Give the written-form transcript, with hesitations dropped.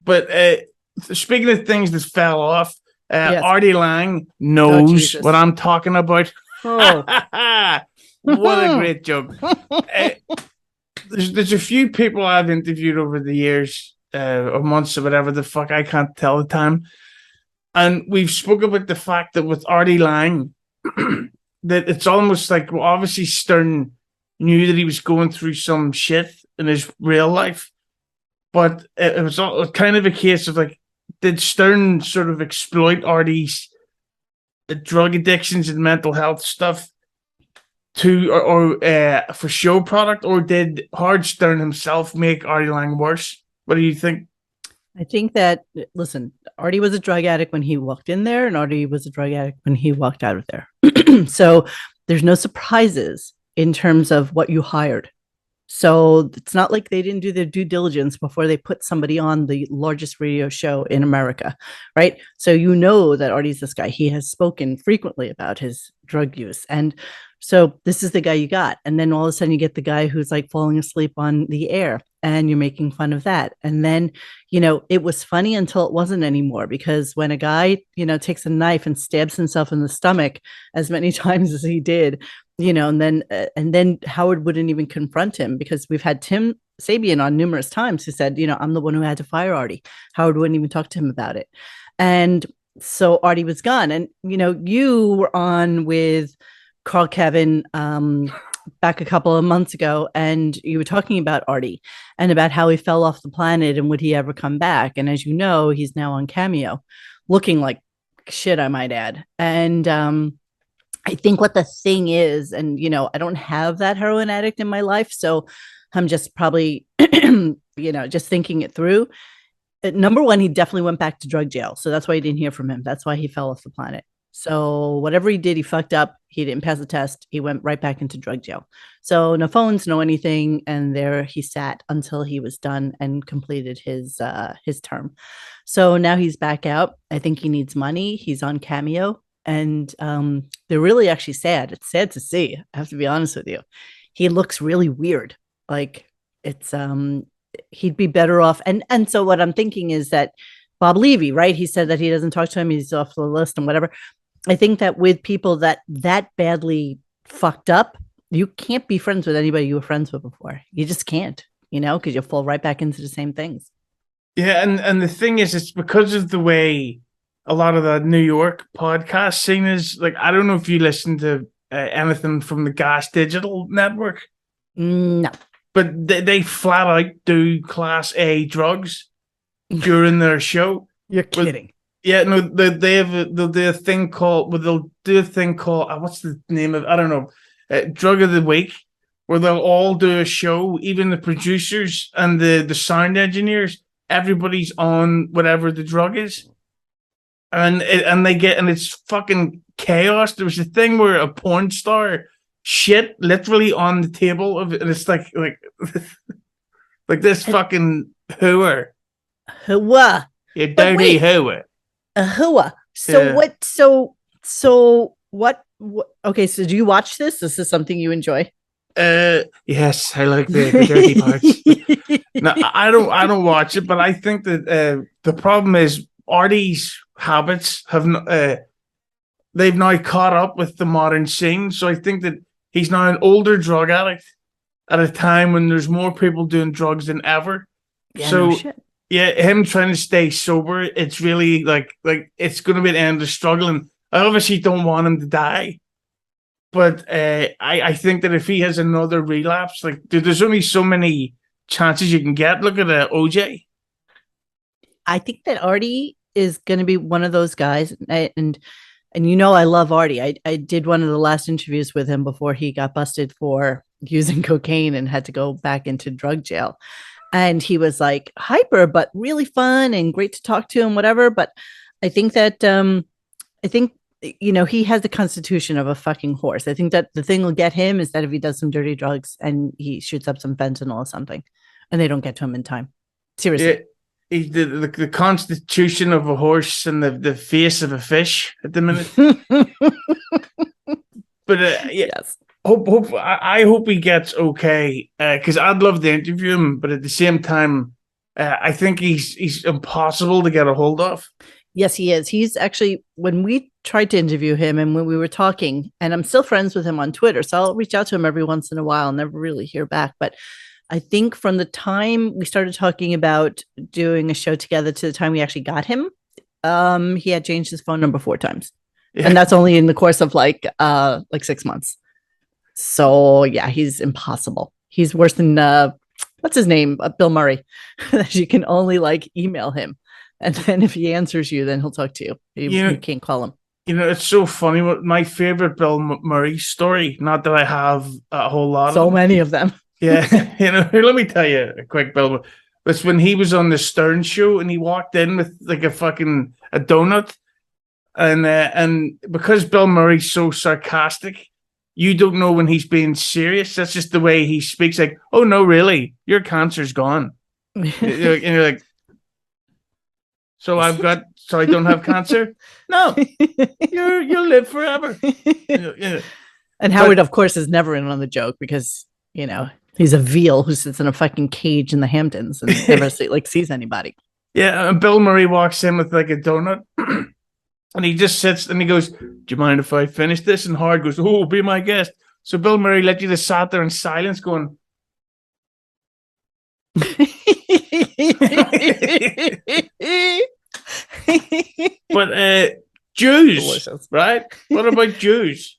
But speaking of things that fell off, Yes. Artie Lange Oh, knows what Jesus. I'm talking about. Oh. What a great joke. Uh, there's a few people I've interviewed over the years, or months, or whatever the fuck, I can't tell the time. And we've spoken about the fact that with Artie Lang, that it's almost like, well, obviously Stern knew that he was going through some shit in his real life, but it was kind of a case of like, did Stern sort of exploit Artie's drug addictions and mental health stuff to or for show product, or did Hard Stern himself make Artie Lang worse? What do you think? I think that, listen, Artie was a drug addict when he walked in there, and Artie was a drug addict when he walked out of there. So there's no surprises in terms of what you hired. So it's not like they didn't do their due diligence before they put somebody on the largest radio show in America, right? So you know that Artie's this guy. He has spoken frequently about his drug use. And so this is the guy you got. And then all of a sudden you get the guy who's like falling asleep on the air and you're making fun of that. And then, it was funny until it wasn't anymore, because when a guy, takes a knife and stabs himself in the stomach as many times as he did, and then Howard wouldn't even confront him, because we've had Tim Sabian on numerous times who said, I'm the one who had to fire Artie. Howard wouldn't even talk to him about it. And so Artie was gone. And, you were on with Carl Kevin back a couple of months ago, and you were talking about Artie and about how he fell off the planet and would he ever come back. And as you know, he's now on Cameo, looking like shit, I might add. And I think what the thing is, and I don't have that heroin addict in my life, so I'm just probably, just thinking it through. Number one, he definitely went back to drug jail, so that's why you didn't hear from him. That's why he fell off the planet. So whatever he did, he fucked up. He didn't pass the test. He went right back into drug jail. So no phones, no anything, and there he sat until he was done and completed his term. So now he's back out. I think he needs money. He's on Cameo. And they're really actually sad. It's sad to see. I have to be honest with you. He looks really weird. Like it's he'd be better off. And so what I'm thinking is that Bob Levy, right? He said that he doesn't talk to him. He's off the list and whatever. I think that with people that badly fucked up, you can't be friends with anybody you were friends with before. You just can't, because you'll fall right back into the same things. Yeah, and the thing is, it's because of the way a lot of the New York podcast scene is. Like, I don't know if you listen to anything from the Gas Digital Network. No. But they flat out do Class A drugs during their show. You're kidding. Yeah, no, they'll do a thing called, what's the name of, I don't know, Drug of the Week, where they'll all do a show, even the producers and the sound engineers, everybody's on whatever the drug is. And it's fucking chaos. There was a thing where a porn star shit literally on the table of it, and it's like like this fucking hooer. Hooah. You dirty hooer. A hooah. So yeah. What okay, so do you watch this? Is this something you enjoy? Yes, I like the dirty parts. No, I don't watch it, but I think that the problem is Artie's habits have they've now caught up with the modern scene. So I think that he's now an older drug addict at a time when there's more people doing drugs than ever. Yeah, so no shit. Yeah, him trying to stay sober, it's really like it's going to be the end of struggling. I obviously don't want him to die, but I think that if he has another relapse, like there's only so many chances you can get. Look at OJ. I think that Artie is going to be one of those guys, and I love Artie. I did one of the last interviews with him before he got busted for using cocaine and had to go back into drug jail. And he was like hyper, but really fun and great to talk to and whatever. But I think that, he has the constitution of a fucking horse. I think that the thing will get him is that if he does some dirty drugs and he shoots up some fentanyl or something and they don't get to him in time. Seriously. Yeah, the constitution of a horse and the face of a fish at the minute. But yes. I hope he gets okay, because I'd love to interview him, but at the same time, I think he's impossible to get a hold of. Yes, he is. He's actually, when we tried to interview him and when we were talking, and I'm still friends with him on Twitter, so I'll reach out to him every once in a while, never really hear back. But I think from the time we started talking about doing a show together to the time we actually got him, he had changed his phone number 4 times. Yeah. And that's only in the course of like 6 months. So yeah, he's impossible. He's worse than what's his name? Bill Murray. You can only like email him. And then if he answers you, then he'll talk to you. You can't call him. You know, it's so funny. My favorite Bill Murray story, not that I have a whole lot so many of them. Yeah. Let me tell you a quick Bill. It's when he was on the Stern show and he walked in with like a donut. And because Bill Murray's so sarcastic, you don't know when he's being serious. That's just the way he speaks. Like, oh, no, really? Your cancer's gone. And you're like, so I don't have cancer? No, you'll live forever. And Howard, of course, is never in on the joke because, he's a veal who sits in a fucking cage in the Hamptons and never sees anybody. Yeah, and Bill Murray walks in with like a donut and he just sits and he goes, do you mind if I finish this? And Howard goes, oh, be my guest. So Bill Murray let you just sat there in silence going, but Jews, delicious. Right? What about Jews?